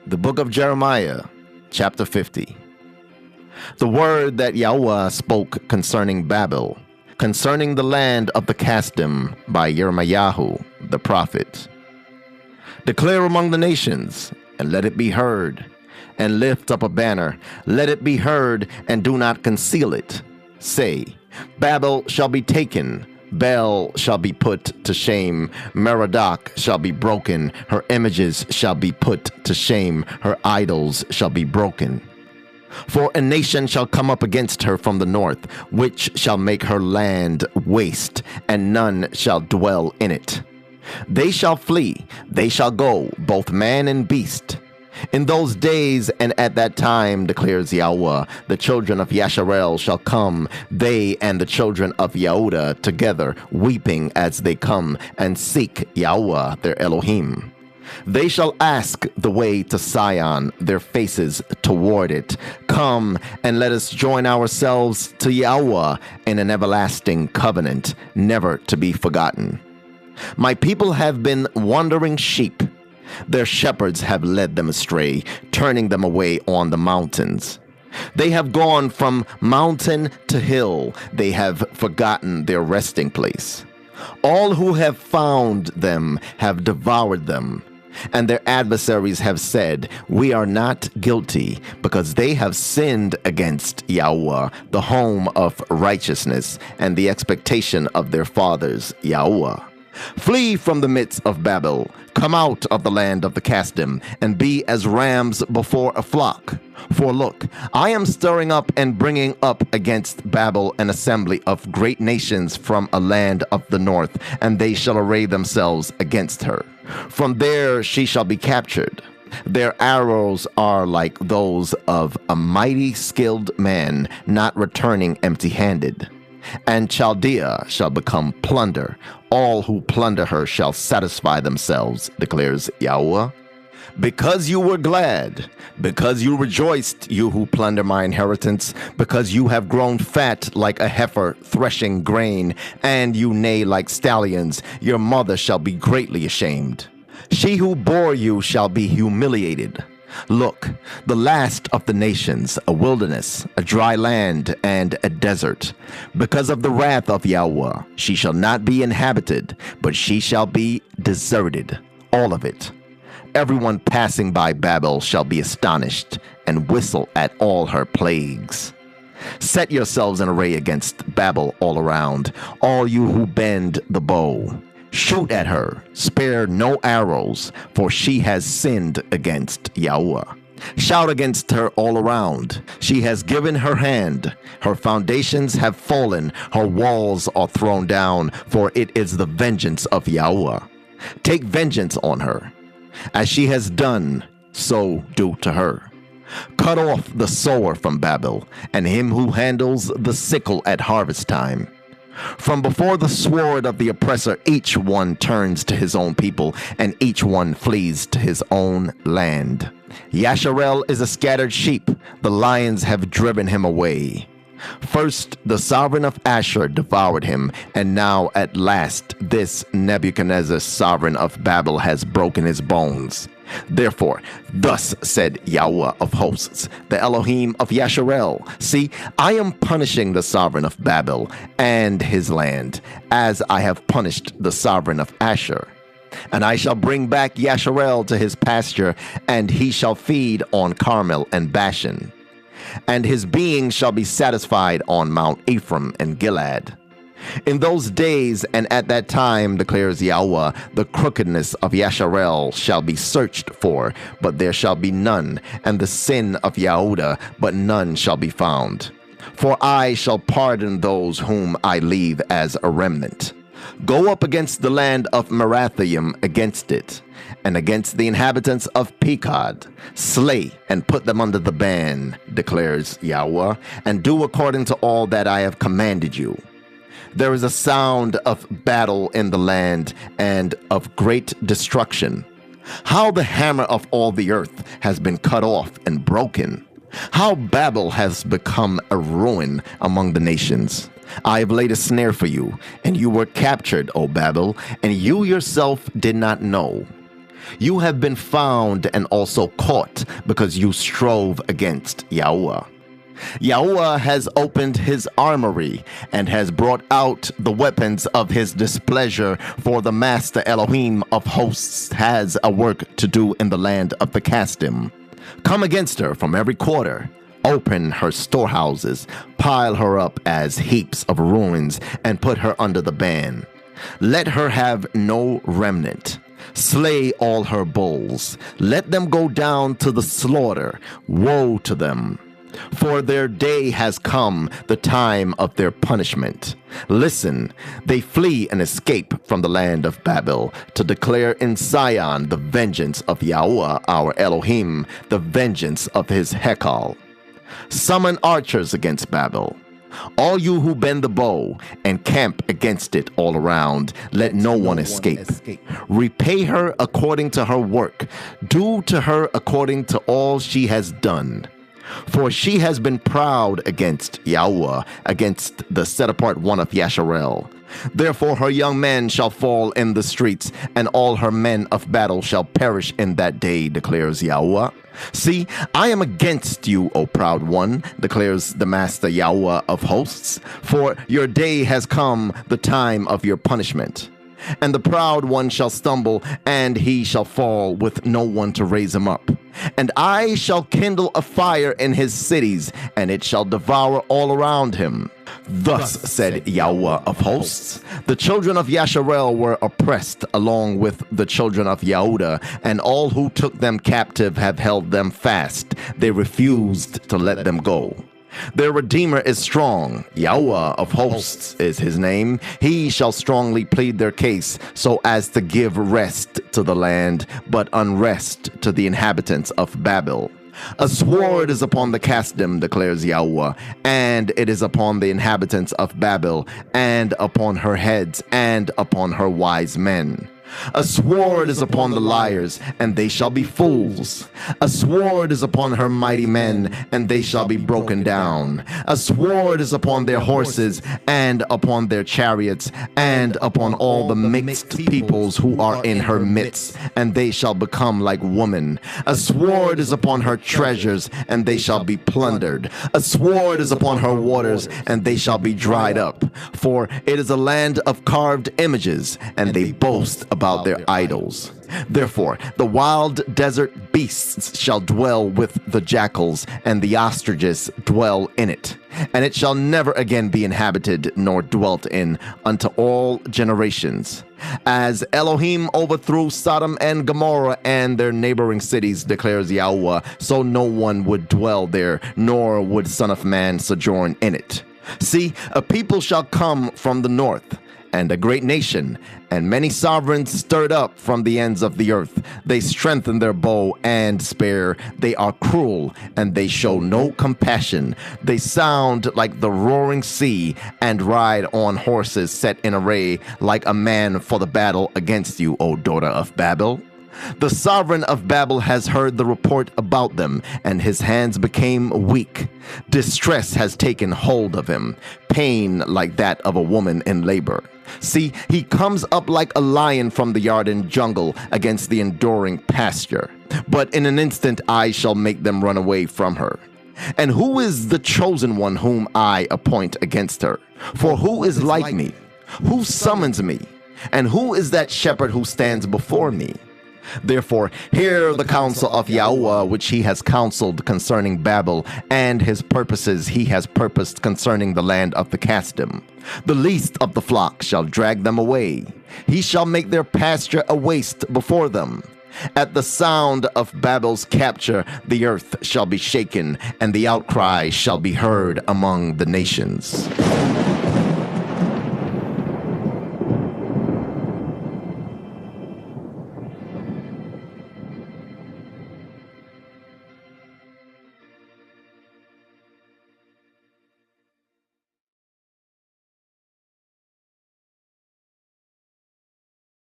The book of Jeremiah, chapter 50. The word that YAHUAH spoke concerning Babel, concerning the land of the Kasdim, by Yirmeyahu, the prophet. Declare among the nations, and let it be heard, and lift up a banner. Let it be heard, and do not conceal it. Say, Babel shall be taken, Bel shall be put to shame, Merodach shall be broken, her images shall be put to shame, her idols shall be broken. For a nation shall come up against her from the north, which shall make her land waste, and none shall dwell in it. They shall flee, they shall go, both man and beast. In those days and at that time, declares YAHUAH, the children of Yahshar'el shall come, they and the children of Yehudah together, weeping as they come, and seek YAHUAH their Elohim. They shall ask the way to Tsiyon, their faces toward it. Come, and let us join ourselves to YAHUAH in an everlasting covenant, never to be forgotten. My people have been wandering sheep. Their shepherds have led them astray, turning them away on the mountains. They have gone from mountain to hill. They have forgotten their resting place. All who have found them have devoured them, and their adversaries have said, we are not guilty, because they have sinned against YAHUAH, the home of righteousness, and the expectation of their fathers, YAHUAH. Flee from the midst of Babel, come out of the land of the Kasdim, and be as rams before a flock. For look, I am stirring up and bringing up against Babel an assembly of great nations from a land of the north, and they shall array themselves against her. From there she shall be captured. Their arrows are like those of a mighty skilled man, not returning empty-handed. And Chaldea shall become plunder. All who plunder her shall satisfy themselves, declares YAHUAH. Because you were glad, because you rejoiced, you who plunder my inheritance, because you have grown fat like a heifer threshing grain, and you neigh like stallions, your mother shall be greatly ashamed. She who bore you shall be humiliated. Look, the last of the nations, a wilderness, a dry land, and a desert. Because of the wrath of YAHUAH, she shall not be inhabited, but she shall be deserted, all of it. Everyone passing by Babel shall be astonished, and whistle at all her plagues. Set yourselves in array against Babel all around, all you who bend the bow. Shoot at her, spare no arrows, for she has sinned against YAHUAH. Shout against her all around. She has given her hand. Her foundations have fallen. Her walls are thrown down, for it is the vengeance of YAHUAH. Take vengeance on her. As she has done, so do to her. Cut off the sower from Babel, and him who handles the sickle at harvest time. From before the sword of the oppressor, each one turns to his own people, and each one flees to his own land. Yahshar'el is a scattered sheep. The lions have driven him away. First, the sovereign of Ashur devoured him, and now at last this Nebuchadnezzar, sovereign of Babel, has broken his bones. Therefore, thus said YAHUAH of hosts, the Elohim of Yahshar'el, see, I am punishing the sovereign of Babel and his land, as I have punished the sovereign of Ashur. And I shall bring back Yahshar'el to his pasture, and he shall feed on Carmel and Bashan. And his being shall be satisfied on Mount Ephraim and Gilead. In those days and at that time, declares YAHUAH, the crookedness of Yahshar'el shall be searched for, but there shall be none, and the sin of Yehudah, but none shall be found. For I shall pardon those whom I leave as a remnant. Go up against the land of Merathaim, against it, and against the inhabitants of Pekod. Slay and put them under the ban, declares YAHUAH, and do according to all that I have commanded you. There is a sound of battle in the land, and of great destruction. How the hammer of all the earth has been cut off and broken. How Babel has become a ruin among the nations. I have laid a snare for you, and you were captured, O Babel, and you yourself did not know. You have been found and also caught because you strove against YAHUAH. YAHUAH has opened his armory and has brought out the weapons of his displeasure, for the Master Elohim of hosts has a work to do in the land of the Kasdim. Come against her from every quarter. Open her storehouses, pile her up as heaps of ruins, and put her under the ban. Let her have no remnant. Slay all her bulls. Let them go down to the slaughter. Woe to them! For their day has come, the time of their punishment. Listen, they flee and escape from the land of Babel to declare in Tsiyon the vengeance of YAHUAH our Elohim, the vengeance of his Hekal. Summon archers against Babel. All you who bend the bow and camp against it all around, let no one escape. Repay her according to her work. Do to her according to all she has done. For she has been proud against YAHUAH, against the set-apart one of Yahshar'el. Therefore her young men shall fall in the streets, and all her men of battle shall perish in that day, declares YAHUAH. See, I am against you, O proud one, declares the Master YAHUAH of hosts, for your day has come, the time of your punishment. And the proud one shall stumble, and he shall fall with no one to raise him up. And I shall kindle a fire in his cities, and it shall devour all around him. Thus said YAHUAH of hosts, the children of Yahshar'el were oppressed along with the children of Yehudah, and all who took them captive have held them fast. They refused to let them go. Their Redeemer is strong. YAHUAH of hosts is his name. He shall strongly plead their case so as to give rest to the land, but unrest to the inhabitants of Babel. A sword is upon the Kasdim, declares YAHUAH, and it is upon the inhabitants of Babel, and upon her heads, and upon her wise men. A sword is upon the liars, and they shall be fools. A sword is upon her mighty men, and they shall be broken down. A sword is upon their horses, and upon their chariots, and upon all the mixed peoples who are in her midst, and they shall become like women. A sword is upon her treasures, and they shall be plundered. A sword is upon her waters, and they shall be dried up. For it is a land of carved images, and they boast about their idols. Therefore, the wild desert beasts shall dwell with the jackals, and the ostriches dwell in it. And it shall never again be inhabited nor dwelt in unto all generations. As Elohim overthrew Sodom and Gomorrah and their neighboring cities, declares YAHUAH, so no one would dwell there, nor would Son of Man sojourn in it. See, a people shall come from the north, and a great nation, and many sovereigns stirred up from the ends of the earth. They strengthen their bow and spear. They are cruel, and they show no compassion. They sound like the roaring sea, and ride on horses set in array, like a man for the battle against you, O daughter of Babel. The sovereign of Babel has heard the report about them, and his hands became weak. Distress has taken hold of him, pain like that of a woman in labor. See, he comes up like a lion from the yard and jungle against the enduring pasture. But in an instant I shall make them run away from her. And who is the chosen one whom I appoint against her? For who is like me? Who summons me? And who is that shepherd who stands before me? Therefore, hear the counsel of YAHUAH, which he has counseled concerning Babel, and his purposes he has purposed concerning the land of the Kasdim. The least of the flock shall drag them away. He shall make their pasture a waste before them. At the sound of Babel's capture, the earth shall be shaken, and the outcry shall be heard among the nations.